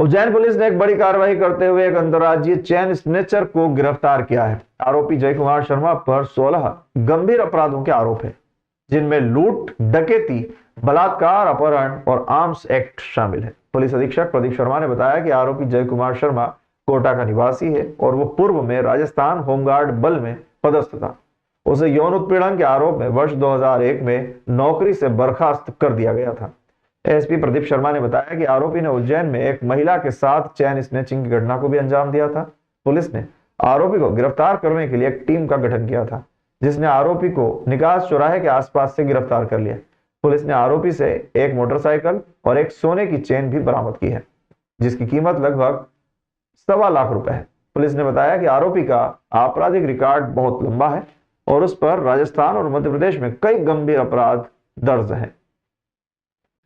Ujjain police ने एक बड़ी कार्रवाई करते हुए एक अंतर्राज्यीय चेन स्नेचर को गिरफ्तार किया है। आरोपी जय कुमार शर्मा पर 16 गंभीर अपराधों के आरोप है, जिनमें लूट, डकैती, बलात्कार, अपहरण और आर्म्स एक्ट शामिल है। पुलिस अधीक्षक प्रदीप शर्मा ने बताया कि आरोपी जय कुमार शर्मा कोटा का निवासी है और वो पूर्व में राजस्थान होमगार्ड बल में पदस्थ था। उसे यौन उत्पीड़न के आरोप में वर्ष 2001 में नौकरी से बर्खास्त कर दिया गया था। एसपी प्रदीप शर्मा ने बताया कि आरोपी ने उज्जैन में एक महिला के साथ चैन स्नैचिंग की घटना को भी अंजाम दिया था। पुलिस ने आरोपी को गिरफ्तार करने के लिए एक टीम का गठन किया था, जिसने आरोपी को निकास चौराहे के आसपास से गिरफ्तार कर लिया। पुलिस ने आरोपी से एक मोटरसाइकिल और एक सोने की चेन भी बरामद की है, जिसकी कीमत लगभग 1.25 लाख रुपए है। पुलिस ने बताया कि आरोपी का आपराधिक रिकॉर्ड बहुत लंबा है और उस पर राजस्थान और मध्य प्रदेश में कई गंभीर अपराध दर्ज हैं।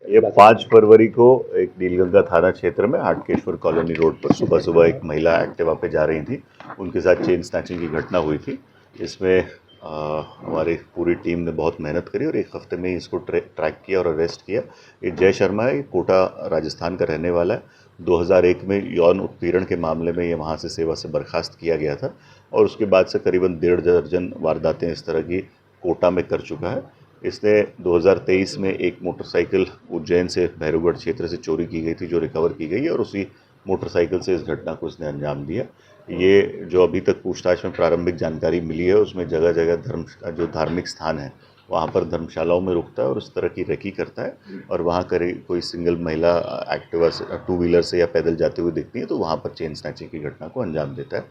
ये 5 फरवरी को एक नीलगंगा थाना क्षेत्र में हाटकेश्वर कॉलोनी रोड पर सुबह सुबह एक महिला एक्टिवा पे जा रही थी। उनके साथ चेन स्नैचिंग की घटना हुई थी। इसमें हमारी पूरी टीम ने बहुत मेहनत करी और एक हफ्ते में ही इसको ट्रैक किया और अरेस्ट किया। ये जय शर्मा है, कोटा राजस्थान का रहने वाला है। 2001 में यौन उत्पीड़न के मामले में ये वहाँ से सेवा से बर्खास्त किया गया था और उसके बाद से करीबन 1.5 दर्जन वारदातें इस तरह की कोटा में कर चुका है। इसने 2023 में एक मोटरसाइकिल उज्जैन से भैरवगढ़ क्षेत्र से चोरी की गई थी, जो रिकवर की गई है और उसी मोटरसाइकिल से इस घटना को इसने अंजाम दिया। ये जो अभी तक पूछताछ में प्रारंभिक जानकारी मिली है, उसमें जगह जगह जो धार्मिक स्थान है वहाँ पर धर्मशालाओं में रुकता है और उस तरह की रेकी करता है और वहाँ कोई सिंगल महिला एक्टिवा से, 2 व्हीलर से या पैदल जाते हुए दिखती है तो वहाँ पर चेन स्नैचिंग की घटना को अंजाम देता है।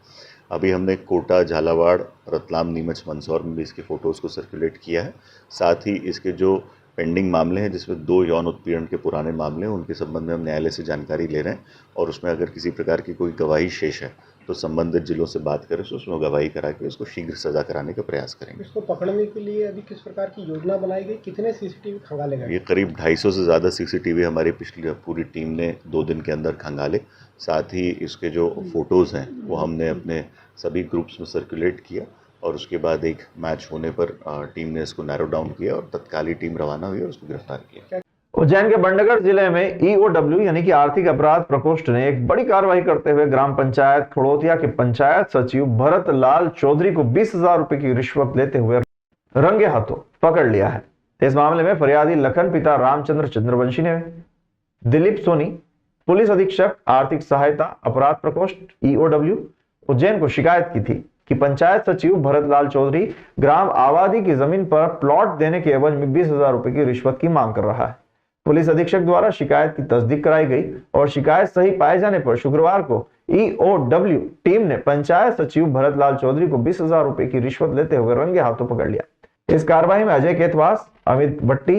अभी हमने कोटा, झालावाड़, रतलाम, नीमच, मंदसौर में भी इसके फ़ोटोज़ को सर्कुलेट किया है। साथ ही इसके जो पेंडिंग मामले हैं, जिसमें 2 यौन उत्पीड़न के पुराने मामले हैं, उनके संबंध में हम न्यायालय से जानकारी ले रहे हैं और उसमें अगर किसी प्रकार की कोई गवाही शेष है तो संबंधित जिलों से बात करें तो उसमें गवाही करा के उसको शीघ्र सजा कराने का प्रयास करेंगे। इसको पकड़ने के लिए अभी किस प्रकार की योजना बनाई गई, कितने सीसीटीवी खंगाले गए? ये करीब 250 से ज़्यादा सीसीटीवी हमारी पूरी टीम ने 2 दिन के अंदर खंगाले। साथ ही इसके जो फ़ोटोज़ हैं वो हमने अपने सभी ग्रुप्स में सर्कुलेट किया और उसके बाद एक मैच होने पर टीम ने इसको नैरो डाउन किया और तत्कालीन टीम रवाना हुई और उसको गिरफ्तार किया। उज्जैन के बंडगढ़ जिले में ईओडब्ल्यू यानी कि आर्थिक अपराध प्रकोष्ठ ने एक बड़ी कार्रवाई करते हुए ग्राम पंचायत खड़ोतिया के पंचायत सचिव भरत लाल चौधरी को 20,000 रुपए की रिश्वत लेते हुए रंगे हाथों पकड़ लिया है। इस मामले में फरियादी लखन पिता रामचंद्र चंद्रवंशी ने दिलीप सोनी, पुलिस अधीक्षक आर्थिक सहायता अपराध प्रकोष्ठ ईओडब्ल्यू उज्जैन को शिकायत की थी कि पंचायत सचिव भरत लाल चौधरी ग्राम आबादी की जमीन पर प्लॉट देने के एवज में 20,000 रुपए की रिश्वत की मांग कर रहा है। पुलिस अधीक्षक द्वारा शिकायत की तस्दीक कराई गई और शिकायत सही पाए जाने पर शुक्रवार को ईओडब्ल्यू टीम ने पंचायत सचिव भरत लाल चौधरी को 20,000 रुपए की रिश्वत लेते हुए रंगे हाथों पकड़ लिया। इस कार्रवाई में अजय केतवास, अमित भट्टी,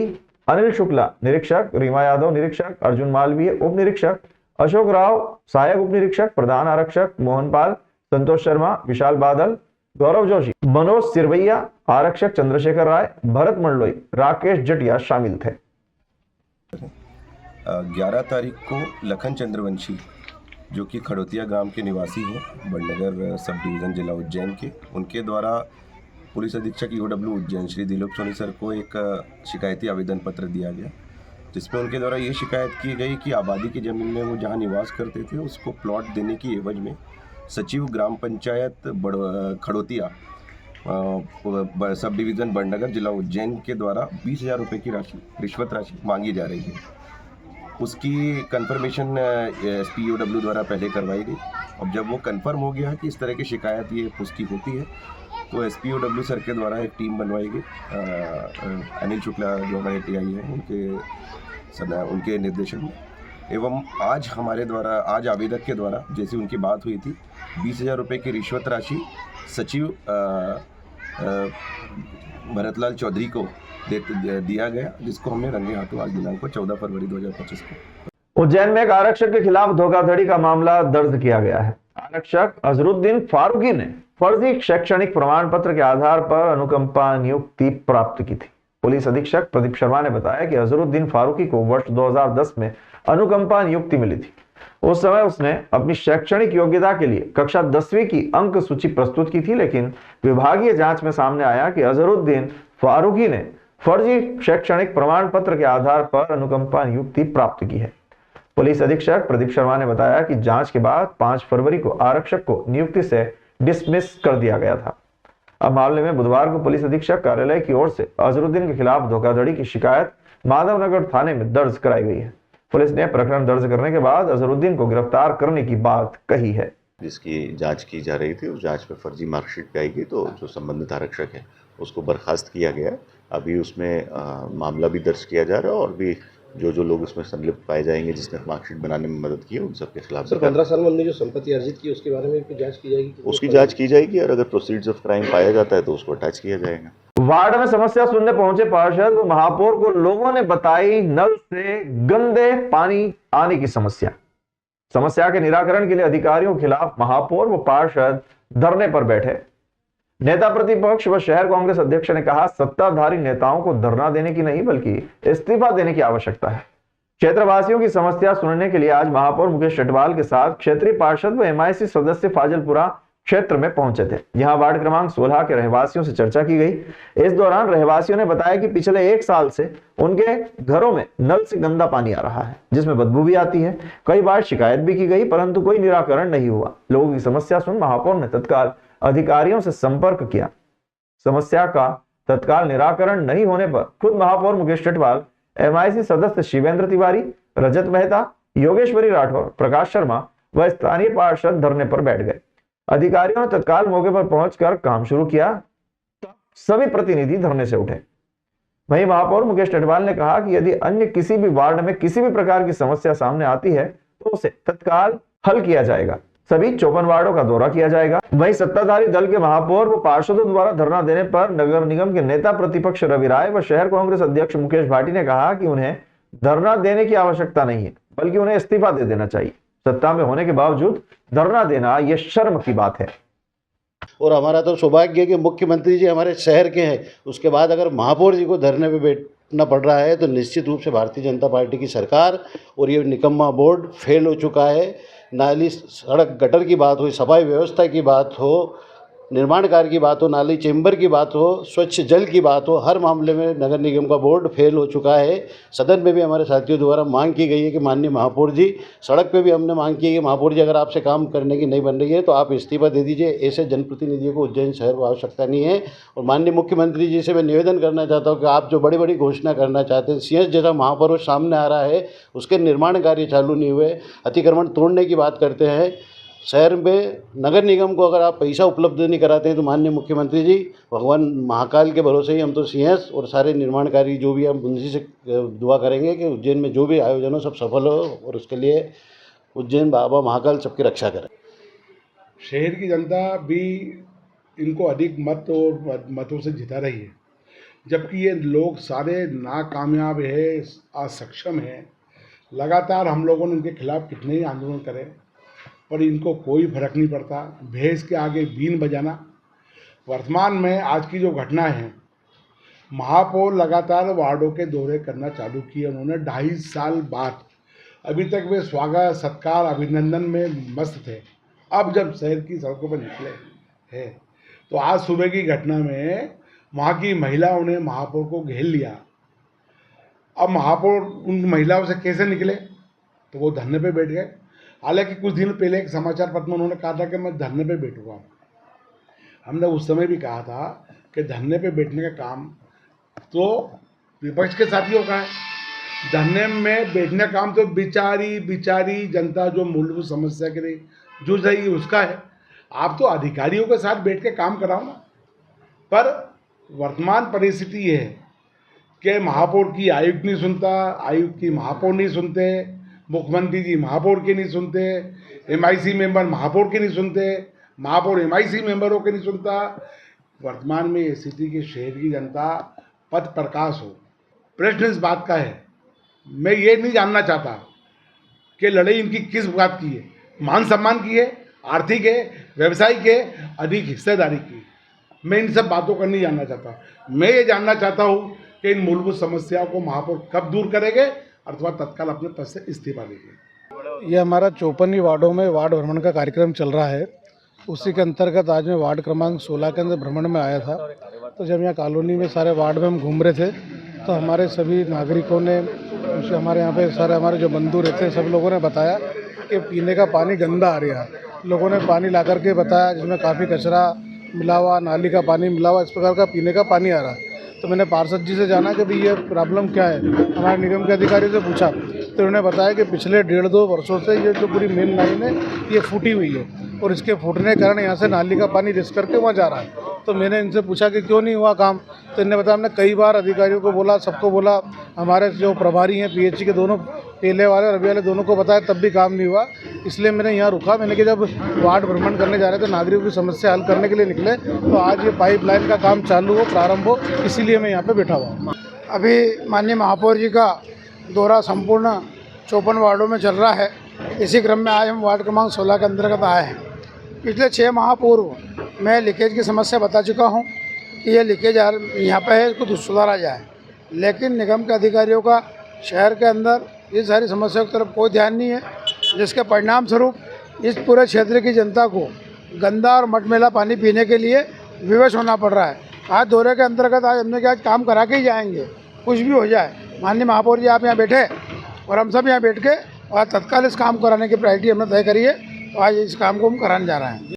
अनिल शुक्ला निरीक्षक, रीमा यादव निरीक्षक, अर्जुन मालवीय उप निरीक्षक, अशोक राव सहायक उप निरीक्षक, प्रधान आरक्षक मोहनपाल, संतोष शर्मा, विशाल बादल, गौरव जोशी, मनोज सिरवैया, आरक्षक चंद्रशेखर राय, भरत मंडलोई, राकेश जटिया शामिल थे। 11 तारीख को लखन चंद्रवंशी, जो कि खड़ोतिया गांव के निवासी हैं, बंडगर सब डिवीज़न जिला उज्जैन के, उनके द्वारा पुलिस अधीक्षक ईओडब्ल्यू उज्जैन श्री दिलीप सोनी सर को एक शिकायती आवेदन पत्र दिया गया, जिसमें उनके द्वारा ये शिकायत की गई कि आबादी की ज़मीन में वो जहां निवास करते थे उसको प्लॉट देने की एवज में सचिव ग्राम पंचायत खड़ोतिया सब डिवीज़न बंडगर जिला उज्जैन के द्वारा 20,000 रुपये की रिश्वत राशि मांगी जा रही है। उसकी कंफर्मेशन एसपीओडब्ल्यू द्वारा पहले करवाई गई। अब जब वो कंफर्म हो गया कि इस तरह की शिकायत ये पुष्टि होती है तो एसपीओडब्ल्यू सर के द्वारा एक टीम बनवाई गई। अनिल शुक्ला जो हमारे टीआई हैं उनके निर्देशन में, एवं आज हमारे द्वारा, आज आवेदक के द्वारा जैसी उनकी बात हुई थी, 20,000 रुपये की रिश्वत राशि सचिव भरतलाल चौधरी को दिया गया, जिसको हमने रंगे हाथों आज दिनांक 14 फरवरी 2025 को उज्जैन में एक आरक्षक के खिलाफ धोखाधड़ी का मामला दर्ज किया गया है। आरक्षक अजरुद्दीन फारूकी ने फर्जी शैक्षणिक प्रमाण पत्र के आधार पर अनुकंपा नियुक्ति प्राप्त की थी। पुलिस अधीक्षक प्रदीप शर्मा ने बताया कि अजरुद्दीन फारूकी को वर्ष 2010 में अनुकंपा नियुक्ति मिली थी। उस समय उसने अपनी शैक्षणिक योग्यता के लिए कक्षा 10वीं की अंक सूची प्रस्तुत की थी, लेकिन विभागीय जांच में सामने आया कि अजरुद्दीन फारूकी ने फर्जी शैक्षणिक प्रमाण पत्र के आधार पर अनुकंपा नियुक्ति प्राप्त की है। पुलिस अधीक्षक प्रदीप शर्मा ने बताया कि जांच के बाद 5 फरवरी को आरक्षक को नियुक्ति से डिसमिस कर दिया गया था। अब मामले में बुधवार को पुलिस अधीक्षक कार्यालय की ओर से अजहरुद्दीन के खिलाफ धोखाधड़ी की शिकायत माधवनगर थाने में दर्ज कराई गई है। पुलिस ने प्रकरण दर्ज करने के बाद अजहरुद्दीन को गिरफ्तार करने की बात कही है। जिसकी जांच की जा रही थी, उस जांच में फर्जी मार्कशीट पाई गई, तो जो संबंधित आरक्षक है उसको बर्खास्त किया गया। अभी उसमें मामला भी दर्ज किया जा रहा है और भी जो लोग उसमें संलिप्त पाए जाएंगे जिसने मार्कशीट बनाने में मदद की है, उन सबके खिलाफ सर 15 साल में उन्होंने जो संपत्ति अर्जित की उसके बारे में भी जांच की जाएगी? उसकी जांच की जाएगी और अगर प्रोसीड्स ऑफ क्राइम पाया जाता है तो उसको अटैच किया जाएगा। वार्ड में समस्या सुनने पहुंचे पार्षद व महापौर को लोगों ने बताई नल से गंदे पानी आने की समस्या के निराकरण के लिए अधिकारियों के खिलाफ महापौर व पार्षद धरने पर बैठे। नेता प्रतिपक्ष व शहर कांग्रेस अध्यक्ष ने कहा, सत्ताधारी नेताओं को धरना देने की नहीं बल्कि इस्तीफा देने की आवश्यकता है। क्षेत्रवासियों की समस्या सुनने के लिए आज महापौर मुकेश चटवाल के साथ क्षेत्रीय पार्षद व एमआईसी सदस्य फाजिलपुरा क्षेत्र में पहुंचे थे। यहां वार्ड क्रमांक 16 के रहवासियों से चर्चा की गई। इस दौरान रहवासियों ने बताया कि पिछले 1 साल से उनके घरों में नल से गंदा पानी आ रहा है, जिसमें बदबू भी आती है। कई बार शिकायत भी की गई, परंतु कोई निराकरण नहीं हुआ। लोगों की समस्या सुन महापौर ने तत्काल अधिकारियों से संपर्क किया। समस्या का तत्काल निराकरण नहीं होने पर खुद महापौर मुकेश चटवाल, एमआईसी सदस्य शिवेंद्र तिवारी, रजत मेहता, योगेश्वरी राठौर, प्रकाश शर्मा व स्थानीय पार्षद धरने पर बैठ गए। अधिकारियों ने तत्काल मौके पर पहुंचकर काम शुरू किया। तब सभी प्रतिनिधि धरने से उठे। वहीं महापौर मुकेश चटवाल ने कहा कि यदि अन्य किसी भी वार्ड में किसी भी प्रकार की समस्या सामने आती है तो उसे तत्काल हल किया जाएगा। सभी 54 वार्डों का दौरा किया जाएगा। वहीं सत्ताधारी दल के महापौर व पार्षदों द्वारा धरना देने पर नगर निगम के नेता प्रतिपक्ष रवि राय व शहर कांग्रेस अध्यक्ष मुकेश भाटी ने कहा कि उन्हें धरना देने की आवश्यकता नहीं है, बल्कि उन्हें इस्तीफा दे देना चाहिए। सत्ता में होने के बावजूद धरना देना यह शर्म की बात है। और हमारा तो सौभाग्य है कि मुख्यमंत्री जी हमारे शहर के हैं, उसके बाद अगर महापौर जी को धरने पे बैठना पड़ रहा है तो निश्चित रूप से भारतीय जनता पार्टी की सरकार और ये निकम्मा बोर्ड फेल हो चुका है। नाली, सड़क, गटर की बात हो, सफाई व्यवस्था की बात हो, निर्माण कार्य की बात हो, नाली चेंबर की बात हो, स्वच्छ जल की बात हो, हर मामले में नगर निगम का बोर्ड फेल हो चुका है। सदन में भी हमारे साथियों द्वारा मांग की गई है कि माननीय महापौर जी, सड़क पे भी हमने मांग की है कि महापौर जी अगर आपसे काम करने की नहीं बन रही है तो आप इस्तीफा दे दीजिए। ऐसे जनप्रतिनिधियों को उज्जैन शहर को आवश्यकता नहीं है। और माननीय मुख्यमंत्री जी से मैं निवेदन करना चाहता हूँ कि आप जो बड़ी बड़ी घोषणा करना चाहते हैं, सिंह जैसा महापर्व सामने आ रहा है, उसके निर्माण कार्य चालू नहीं हुए, अतिक्रमण तोड़ने की बात करते हैं। शहर में नगर निगम को अगर आप पैसा उपलब्ध नहीं कराते हैं तो माननीय मुख्यमंत्री जी, भगवान महाकाल के भरोसे ही हम तो सीएस और सारे निर्माण कार्य जो भी हम उनसे से दुआ करेंगे कि उज्जैन में जो भी आयोजन हो सब सफल हो और उसके लिए उज्जैन बाबा महाकाल सबकी रक्षा करें। शहर की जनता भी इनको अधिक मत और मतों से जिता रही है, जबकि ये लोग सारे नाकामयाब है, असक्षम हैं। लगातार हम लोगों ने इनके खिलाफ कितने ही आंदोलन करे पर इनको कोई फर्क नहीं पड़ता। भैंस के आगे बीन बजाना। वर्तमान में आज की जो घटना है, महापौर लगातार वार्डों के दौरे करना चालू किए उन्होंने 2.5 साल बाद। अभी तक वे स्वागत, सत्कार, अभिनंदन में मस्त थे। अब जब शहर की सड़कों पर निकले हैं तो आज सुबह की घटना में वहाँ की महिलाओं ने महापौर को घेर लिया। अब महापौर उन महिलाओं से कैसे निकले, तो वो धरने पे बैठ गए। हालांकि कुछ दिन पहले एक समाचार पत्र में उन्होंने कहा था कि मैं धरने पे बैठूंगा। हमने उस समय भी कहा था कि धरने पे बैठने का काम तो विपक्ष के साथियों का है, धरने में बैठने का काम तो बिचारी जनता जो मूलभूत समस्या के लिए जूझ रही है उसका है। आप तो अधिकारियों के साथ बैठ के काम कराओ ना। पर वर्तमान परिस्थिति ये है कि महापौर की आयुक्त नहीं सुनता, आयुक्त की महापौर नहीं सुनते, मुख्यमंत्री जी महापौर के नहीं सुनते, एमआईसी मेंबर महापौर के नहीं सुनते, महापौर एमआईसी मेंबरों के नहीं सुनता। वर्तमान में ये स्थिति की शहर की जनता पथ प्रकाश हो। प्रश्न इस बात का है, मैं ये नहीं जानना चाहता कि लड़ाई इनकी किस बात की है, मान सम्मान की है, आर्थिक है, व्यवसायिक है, अधिक हिस्सेदारी की। मैं इन सब बातों का नहीं जानना चाहता। मैं ये जानना चाहता हूँ कि इन मूलभूत समस्याओं को महापौर कब दूर करेंगे अथवा तत्काल अपने पद से इस्तीफा देंगे। ये हमारा 54 वार्डों में वार्ड भ्रमण का कार्यक्रम चल रहा है। उसी के अंतर्गत आज मैं वार्ड क्रमांक 16 के अंदर भ्रमण में आया था। तो जब यहाँ कॉलोनी में सारे वार्ड में हम घूम रहे थे तो हमारे सभी नागरिकों ने उसे हमारे यहाँ पे सारे हमारे जो बंधु रहते हैं सब लोगों ने बताया कि पीने का पानी गंदा आ रहा है। लोगों ने पानी ला करके बताया जिसमें काफ़ी कचरा मिला हुआ, नाली का पानी मिला हुआ, इस प्रकार का पीने का पानी आ रहा है। तो मैंने पार्षद जी से जाना कि भाई ये प्रॉब्लम क्या है। हमारे निगम के अधिकारी से पूछा तो उन्होंने बताया कि पिछले 1.5-2 वर्षों से ये जो पूरी मेन लाइन है ये फूटी हुई है और इसके फूटने के कारण यहाँ से नाली का पानी रिस करके वहाँ जा रहा है। तो मैंने इनसे पूछा कि क्यों नहीं हुआ काम, तो इन्होंने बताया हमने कई बार अधिकारियों को बोला, सबको बोला, हमारे जो प्रभारी हैं पीएचई के दोनों, पहले वाले और अभी वाले दोनों को बताया, तब भी काम नहीं हुआ। इसलिए मैंने यहाँ रुका। मैंने कि जब वार्ड भ्रमण करने जा रहे थे, नागरिकों की समस्या हल करने के लिए निकले, तो आज ये पाइपलाइन का काम चालू हो, प्रारंभ हो, इसीलिए मैं यहाँ पे बैठा हुआ हूँ। अभी माननीय महापौर जी का दौरा संपूर्ण 54 वार्डों में चल रहा है। इसी क्रम में आज हम वार्ड क्रमांक 16 के अंतर्गत आए हैं। पिछले 6 माह पूर्व मैं लीकेज की समस्या बता चुका हूँ कि ये लीकेज यहाँ पे है, इसको सुधारा जाए, लेकिन निगम के अधिकारियों का शहर के अंदर ये सारी समस्याओं की तरफ कोई ध्यान नहीं है, जिसके परिणाम स्वरूप इस पूरे क्षेत्र की जनता को गंदा और मटमैला पानी पीने के लिए विवश होना पड़ रहा है। आज दौरे के अंतर्गत आज हमने क्या काम करा के ही जाएंगे, कुछ भी हो जाए। माननीय महापौर जी आप यहाँ बैठे और हम सब यहाँ बैठ के और तत्काल इस काम कराने की प्रायोरिटी हमने तय करी है, तो आज इस काम को हम कराने जा रहे हैं।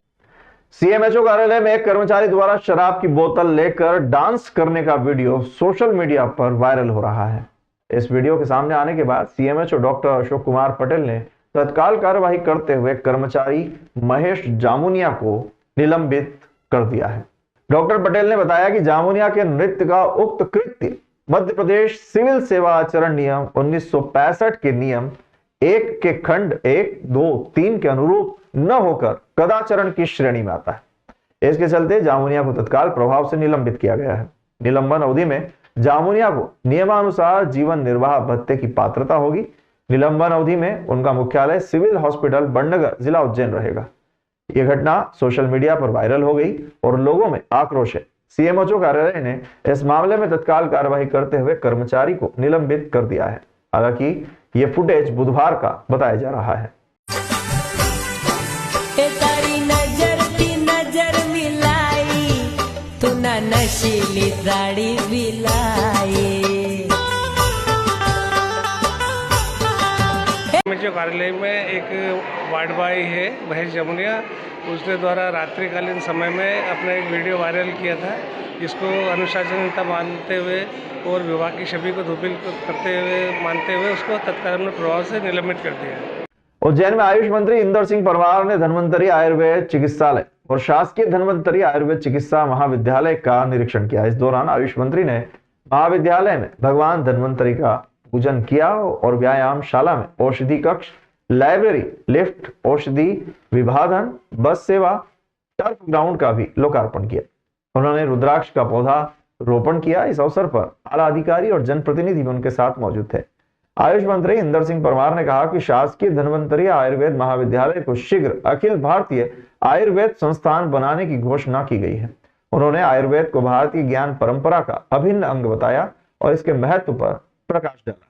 सीएमएचओ कार्यालय में एक कर्मचारी द्वारा शराब की बोतल लेकर डांस करने का वीडियो सोशल मीडिया पर वायरल हो रहा है। इस वीडियो के सामने आने के बाद सीएमएचओ डॉक्टर अशोक कुमार पटेल ने तत्काल कार्यवाही करते हुए कर्मचारी महेश जामुनिया को निलंबित कर दिया है। डॉक्टर पटेल ने बताया कि जामुनिया के नृत्य का उक्त कृत्य मध्य प्रदेश सिविल सेवा आचरण नियम 1965 के नियम 1 के खंड 1, 2, 3 के अनुरूप न होकर कदाचरण की श्रेणी में आता है। इसके चलते जामुनिया को तत्काल प्रभाव से निलंबित किया गया है। निलंबन अवधि में जामुनिया को नियमानुसार जीवन निर्वाह भत्ते की पात्रता होगी। निलंबन अवधि में उनका मुख्यालय सिविल हॉस्पिटल बड़नगर, जिला उज्जैन रहेगा। यह घटना सोशल मीडिया पर वायरल हो गई और लोगों में आक्रोश है। सीएमएचओ कार्यालय ने इस मामले में तत्काल कार्रवाई करते हुए कर्मचारी को निलंबित कर दिया है। हालांकि यह फुटेज बुधवार का बताया जा रहा है। नशीली साड़ी बिलाई। सीएमएचओ कार्यालय में एक वार्ड बॉय है महेश जामुनिया, उसने द्वारा रात्रिकालीन समय में अपना एक वीडियो वायरल किया था, जिसको अनुशासनहीनता मानते हुए और विभाग की छवि को धूमिल करते हुए मानते हुए उसको तत्काल प्रभाव से निलंबित कर दिया। उज्जैन में आयुष मंत्री इंदर सिंह परमार ने धन्वंतरी आयुर्वेद चिकित्सालय और शासकीय धन्वंतरी आयुर्वेद चिकित्सा महाविद्यालय का निरीक्षण किया। इस दौरान आयुष मंत्री ने महाविद्यालय में भगवान धन्वंतरी का पूजन किया और व्यायामशाला में औषधि कक्ष, लाइब्रेरी, लिफ्ट, औषधि विभाजन, बस सेवा, टर्फ ग्राउंड का भी लोकार्पण किया। उन्होंने रुद्राक्ष का पौधा रोपण किया। इस अवसर पर आला अधिकारी और जनप्रतिनिधि भी उनके साथ मौजूद थे। आयुष मंत्री इंदर सिंह परमार ने कहा कि शासकीय धन्वंतरी आयुर्वेद महाविद्यालय को शीघ्र अखिल भारतीय आयुर्वेद संस्थान बनाने की घोषणा की गई है। उन्होंने आयुर्वेद को भारतीय ज्ञान परंपरा का अभिन्न अंग बताया और इसके महत्व पर प्रकाश डाला।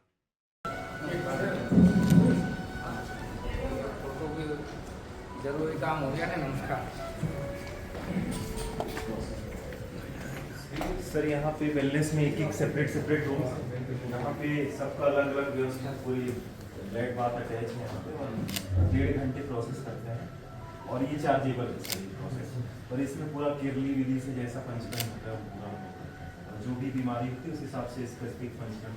जरूरी काम हो गया ना। नमस्कार सर, यहाँ पे वेलनेस में एक सेपरेट रूम, यहाँ पे सबका अलग अलग व्यवस्था, पूरी बेड बात अटैच है। यहाँ पे 1.5 घंटे प्रोसेस करते हैं और ये चार्जेबल है सर ये प्रोसेस। और इसमें पूरा केरली विधि से जैसा पंचकर्म होता है वो पूरा होता है, जो भी बीमारी होती है उस हिसाब से स्पेसिफिक पंचकर्म।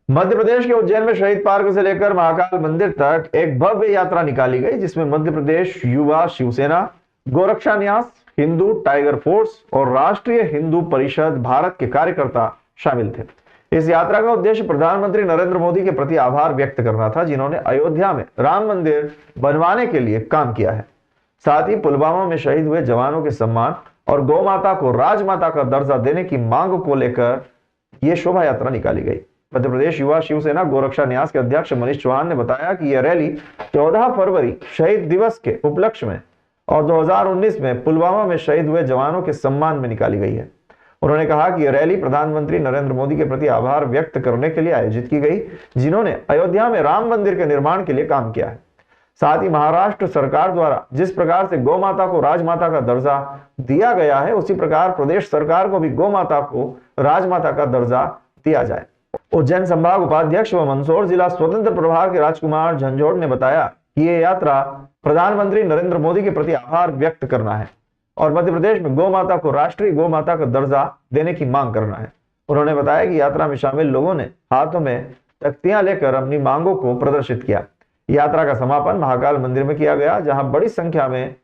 मध्य प्रदेश के उज्जैन में शहीद पार्क से लेकर महाकाल मंदिर तक एक भव्य यात्रा निकाली गई, जिसमें मध्य प्रदेश युवा शिवसेना, गोरक्षा न्यास, हिंदू टाइगर फोर्स और राष्ट्रीय हिंदू परिषद भारत के कार्यकर्ता शामिल थे। इस यात्रा का उद्देश्य प्रधानमंत्री नरेंद्र मोदी के प्रति आभार व्यक्त करना था, जिन्होंने अयोध्या में राम मंदिर बनवाने के लिए काम किया है। साथ ही पुलवामा में शहीद हुए जवानों के सम्मान और गौ माता को राजमाता का दर्जा देने की मांग को लेकर यह शोभा यात्रा निकाली गई। मध्य प्रदेश युवा शिवसेना गोरक्षा न्यास के अध्यक्ष मनीष चौहान ने बताया कि यह रैली 14 फरवरी शहीद दिवस के उपलक्ष्य में और 2019 में पुलवामा में शहीद हुए जवानों के सम्मान में निकाली गई है। उन्होंने कहा कि यह रैली प्रधानमंत्री नरेंद्र मोदी के प्रति आभार व्यक्त करने के लिए आयोजित की गई, जिन्होंने अयोध्या में राम मंदिर के निर्माण के लिए काम किया है। साथ ही महाराष्ट्र सरकार द्वारा जिस प्रकार से गौ माता को राजमाता का दर्जा दिया गया है, उसी प्रकार प्रदेश सरकार को भी गौ माता को राजमाता का दर्जा दिया जाए। उज्जैन संभाग उपाध्यक्ष व मंदसौर जिला स्वतंत्र प्रभार के राजकुमार झंझोड़ ने बताया कि ये यात्रा प्रधानमंत्री नरेंद्र मोदी के प्रति आभार व्यक्त करना है और मध्य प्रदेश में गौ माता को राष्ट्रीय गौ माता का दर्जा देने की मांग करना है। उन्होंने बताया कि यात्रा में शामिल लोगों ने हाथों में तख्तियां लेकर अपनी मांगों को प्रदर्शित किया। यात्रा का समापन महाकाल मंदिर में किया गया, जहां बड़ी संख्या में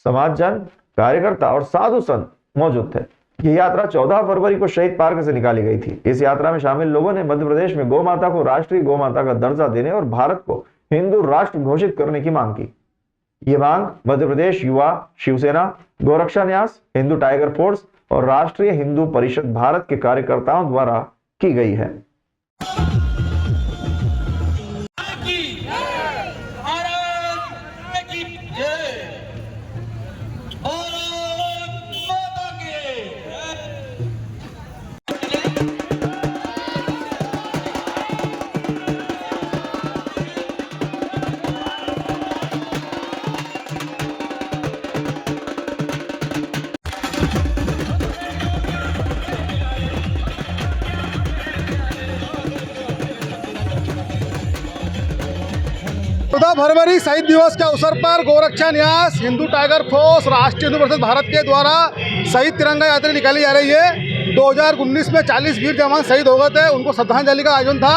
समाजजन, कार्यकर्ता और साधु संत मौजूद थे। यह यात्रा 14 फरवरी को शहीद पार्क से निकाली गई थी। इस यात्रा में शामिल लोगों ने मध्य प्रदेश में गौ माता को राष्ट्रीय गौ माता का दर्जा देने और भारत को हिंदू राष्ट्र घोषित करने की मांग की। ये मांग मध्य प्रदेश युवा शिवसेना, गौरक्षा न्यास, हिंदू टाइगर फोर्स और राष्ट्रीय हिंदू परिषद भारत के कार्यकर्ताओं द्वारा की गई है। फरवरी शहीद दिवस के अवसर पर गोरक्षा न्यास, हिंदू टाइगर फोर्स, राष्ट्रीय हिंदू परिषद भारत के द्वारा शहीद तिरंगा यात्रा निकाली जा रही है। 2019 में 40 वीर जवान शहीद हो गए थे, उनको श्रद्धांजलि का आयोजन था।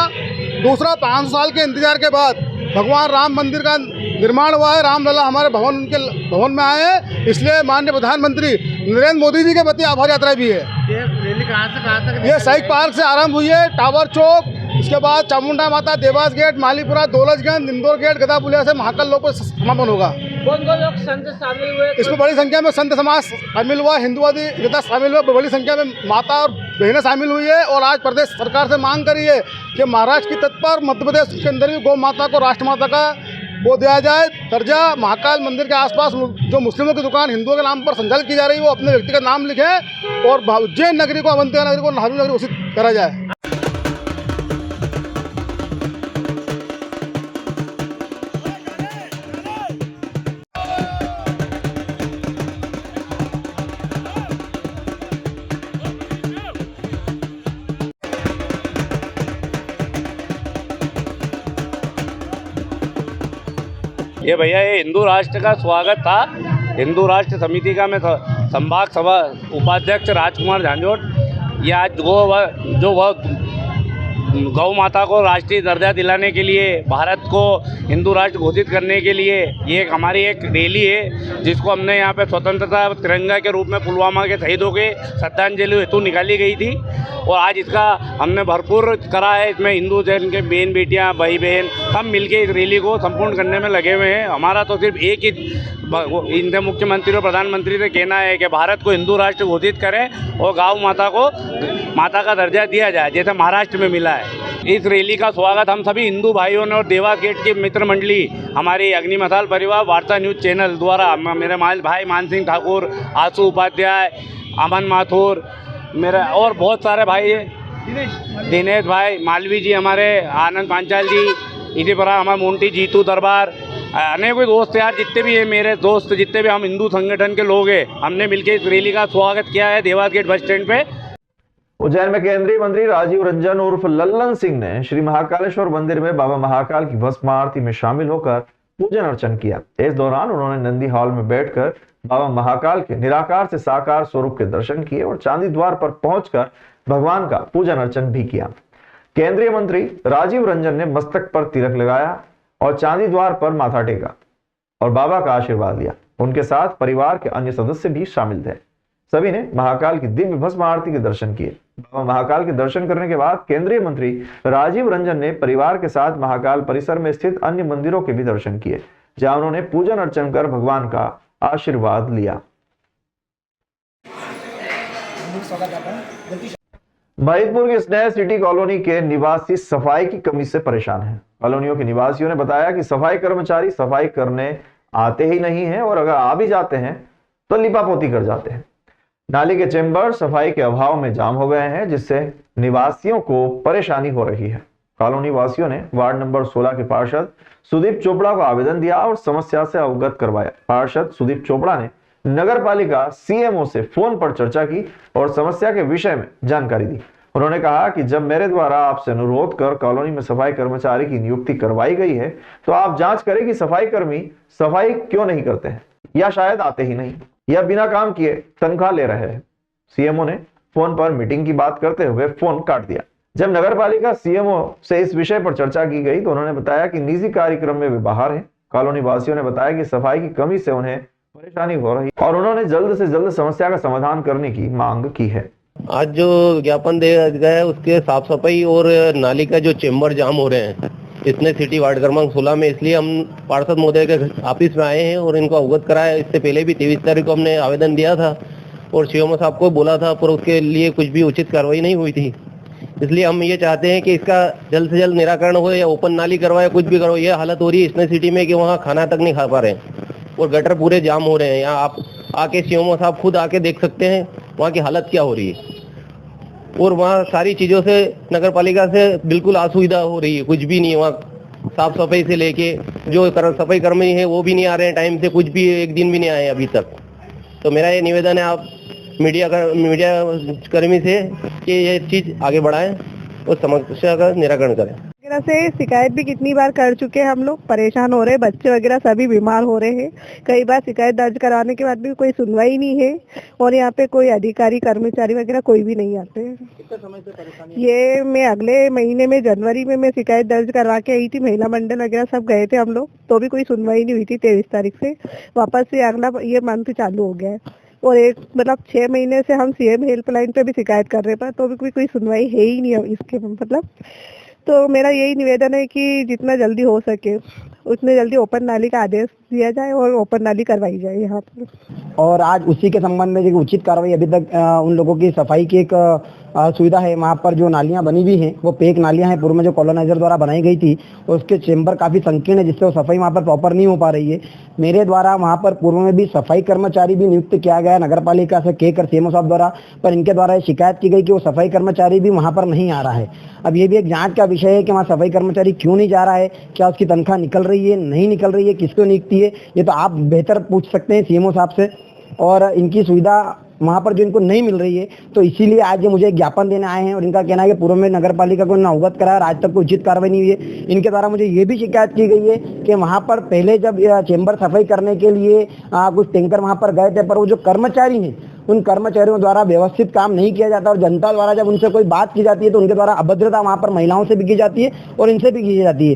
दूसरा, 500 साल के इंतजार के बाद भगवान राम मंदिर का निर्माण हुआ है। रामलला हमारे भवन, उनके भवन में आए हैं, इसलिए माननीय प्रधानमंत्री नरेंद्र मोदी जी के प्रति आभार यात्रा भी है। ये रैली कहाँ से कहाँ तक? ये शहीद पार्क से आरंभ हुई है, टावर चौक, इसके बाद चामुंडा माता, देवास गेट, मालीपुरा, दौलतगंज, इंदौर गेट, गदापुलिया से महाकाल लोग पर समापन होगा। कौन कौन लोग संत शामिल हुए? इसमें बड़ी संख्या में संत समाज शामिल हुआ, हिंदुवादी नेता शामिल हुए, बड़ी संख्या में माता और बहनें शामिल हुई है। और आज प्रदेश सरकार से मांग करी है कि महाराष्ट्र की तर्ज पर मध्य प्रदेश के अंदर भी गौ माता को राष्ट्र माता का वो दिया जाए दर्जा। महाकाल मंदिर के आसपास जो मुस्लिमों की दुकान हिंदुओं के नाम पर संचालित की जा रही है, वो अपने व्यक्तिगत नाम लिखें और उज्जैन नगरी को, अवंतिका नगरी को धार्मिक नगरी घोषित करा जाए। ये भैया ये हिंदू राष्ट्र का स्वागत था। हिंदू राष्ट्र समिति का मैं संभाग सभा उपाध्यक्ष राजकुमार झांझोड़। ये आज गौ माता को राष्ट्रीय दर्जा दिलाने के लिए, भारत को हिंदू राष्ट्र घोषित करने के लिए ये हमारी एक रैली है, जिसको हमने यहाँ पे स्वतंत्रता तिरंगा के रूप में पुलवामा के शहीदों के श्रद्धांजलि हेतु निकाली गई थी। और आज इसका हमने भरपूर करा है। इसमें हिंदू जैन के बहन बेटियाँ, भाई बहन सब मिलके इस रैली को संपूर्ण करने में लगे हुए हैं। हमारा तो सिर्फ एक ही इनसे मुख्यमंत्री और प्रधानमंत्री से कहना है कि भारत को हिंदू राष्ट्र घोषित करें और गौ माता को माता का दर्जा दिया जाए, जैसे महाराष्ट्र में मिला है। इस रैली का स्वागत हम सभी हिंदू भाइयों ने और देवास गेट की मित्र मंडली, हमारी अग्नि मसाल परिवार, वार्ता न्यूज़ चैनल द्वारा, मेरे भाई मान सिंह ठाकुर, आशु उपाध्याय, अमन माथुर, मेरे और बहुत सारे भाई, दिनेश भाई, मालवी जी, हमारे आनंद पांचाल जी, इसी तरह हमारे मोंटी जीतू दरबार, अनेकों दोस्त यार, जितने भी है मेरे दोस्त, जितने भी हम हिंदू संगठन के लोग हैं, हमने मिलकर इस रैली का स्वागत किया है देवास गेट बस स्टैंड पे। उज्जैन में केंद्रीय मंत्री राजीव रंजन उर्फ लल्लन सिंह ने श्री महाकालेश्वर मंदिर में बाबा महाकाल की भस्म आरती में शामिल होकर पूजन अर्चन किया। इस दौरान उन्होंने नंदी हॉल में बैठकर बाबा महाकाल के निराकार से साकार स्वरूप के दर्शन किए और चांदी द्वार पर पहुंचकर भगवान का पूजन अर्चन भी किया। केंद्रीय मंत्री राजीव रंजन ने मस्तक पर तिलक लगाया और चांदी द्वार पर माथा टेका और बाबा का आशीर्वाद लिया। उनके साथ परिवार के अन्य सदस्य भी शामिल थे। सभी ने महाकाल की दिव्य भस्म आरती के दर्शन किए। बाबा महाकाल के दर्शन करने के बाद केंद्रीय मंत्री राजीव रंजन ने परिवार के साथ महाकाल परिसर में स्थित अन्य मंदिरों के भी दर्शन किए, जहां उन्होंने पूजन अर्चन कर भगवान का आशीर्वाद लिया। महिदपुर की स्नेह सिटी कॉलोनी के निवासी सफाई की कमी से परेशान हैं। कॉलोनियों के निवासियों ने बताया कि सफाई कर्मचारी सफाई करने आते ही नहीं हैं और अगर आ भी जाते हैं तो लिपापोती कर जाते हैं। नाली के चेंबर सफाई के अभाव में जाम हो गए हैं, जिससे निवासियों को परेशानी हो रही है। कॉलोनी वासियों ने वार्ड नंबर 16 के पार्षद सुदीप चोपड़ा को आवेदन दिया और समस्या से अवगत करवाया। पार्षद सुदीप चोपड़ा ने नगर पालिका सीएमओ से फोन पर चर्चा की और समस्या के विषय में जानकारी दी। उन्होंने कहा कि जब मेरे द्वारा आपसे अनुरोध कर कॉलोनी में सफाई कर्मचारी की नियुक्ति करवाई गई है तो आप जांच करें कि सफाई कर्मी सफाई क्यों नहीं करते हैं, या शायद आते ही नहीं, या बिना काम किए तनख्वाह ले रहे हैं। सीएमओ ने फोन पर मीटिंग की बात करते हुए फोन काट दिया। जब नगरपालिका सीएमओ से इस विषय पर चर्चा की गई तो उन्होंने बताया कि निजी कार्यक्रम में वे बाहर हैं। कॉलोनी वासियों ने बताया कि सफाई की कमी से उन्हें परेशानी हो रही और उन्होंने जल्द से जल्द समस्या का समाधान करने की मांग की है। आज जो ज्ञापन दिया गया है उसके साफ सफाई और नाली का जो चेंबर जाम हो रहे हैं इसने सिटी वार्ड क्रमांक 16 में, इसलिए हम पार्षद महोदय के ऑफिस में आए हैं और इनको अवगत कराया। इससे पहले भी 23 तारीख को हमने आवेदन दिया था और सीएमओ साहब को बोला था, पर उसके लिए कुछ भी उचित कार्रवाई नहीं हुई थी। इसलिए हम ये चाहते हैं कि इसका जल्द से जल्द निराकरण हो, या ओपन नाली करवाए, कुछ भी करो। ये हालत हो रही है इसने सिटी में कि वहाँ खाना तक नहीं खा पा रहे हैं और गटर पूरे जाम हो रहे हैं। यहाँ आप आके सीएमओ साहब खुद आके देख सकते हैं वहाँ की हालत क्या हो रही है, और वहाँ सारी चीज़ों से नगर पालिका से बिल्कुल असुविधा हो रही है। कुछ भी नहीं, वहाँ साफ सफाई से लेके जो सफाई कर्मी है वो भी नहीं आ रहे हैं टाइम से, कुछ भी एक दिन भी नहीं आए अभी तक। तो मेरा ये निवेदन है आप मीडिया कर्मी से कि ये चीज़ आगे बढ़ाएं और समस्या का निराकरण करें। वगैरह से शिकायत भी कितनी बार कर चुके हैं हम लोग, परेशान हो रहे हैं, बच्चे वगैरह सभी बीमार हो रहे हैं। कई बार शिकायत दर्ज कराने के बाद भी कोई सुनवाई नहीं है और यहाँ पे कोई अधिकारी कर्मचारी वगैरह कोई भी नहीं आते हैं। कितने समय से परेशानी? ये मैं अगले महीने में जनवरी में मैं शिकायत दर्ज करवा के आई थी, महिला मंडल वगैरह सब गए थे हम लोग, तो भी कोई सुनवाई नहीं हुई थी। 23 तारीख से वापस से अगला ये मंथ चालू हो गया है और एक 6 महीने से हम सीएम हेल्पलाइन पे भी शिकायत कर रहे हैं, तो भी कोई सुनवाई है ही नहीं इसके तो मेरा यही निवेदन है कि जितना जल्दी हो सके उतने जल्दी ओपन नाली का आदेश दिया जाए और ओपन नाली करवाई जाए यहाँ पर। और आज उसी के संबंध में जो उचित कार्रवाई, अभी तक उन लोगों की सफाई की एक सुविधा है, वहाँ पर जो नालियाँ बनी हुई हैं वो पेक नालियाँ हैं, पूर्व में जो कॉलोनाइजर द्वारा बनाई गई थी, और उसके चेंबर काफ़ी संकीर्ण है जिससे वो सफाई वहाँ पर प्रॉपर नहीं हो पा रही है। मेरे द्वारा वहाँ पर पूर्व में भी सफाई कर्मचारी भी नियुक्त किया गया नगर पालिका से कहकर सीएमओ साहब द्वारा, पर इनके द्वारा शिकायत की गई कि वो सफाई कर्मचारी भी वहाँ पर नहीं आ रहा है। अब ये भी एक जाँच का विषय है कि वहाँ सफाई कर्मचारी क्यों नहीं जा रहा है, क्या उसकी तनख्वाह निकल रही है, नहीं निकल रही है, किसको नियुक्ति है, ये तो आप बेहतर पूछ सकते हैं सीएमओ साहब से। और इनकी सुविधा वहाँ पर जो इनको नहीं मिल रही है, तो इसीलिए आज ये मुझे एक ज्ञापन देने आए हैं और इनका कहना है कि पूर्व में नगर पालिका को अवगत कराया और आज तक कोई उचित कार्रवाई नहीं हुई है। इनके द्वारा मुझे ये भी शिकायत की गई है कि वहाँ पर पहले जब चेंबर सफाई करने के लिए कुछ टैंकर वहाँ पर गए थे, पर वो जो कर्मचारी हैं उन कर्मचारियों द्वारा व्यवस्थित काम नहीं किया जाता और जनता द्वारा जब उनसे कोई बात की जाती है तो उनके द्वारा अभद्रता वहाँ पर महिलाओं से भी की जाती है और इनसे भी की जाती है।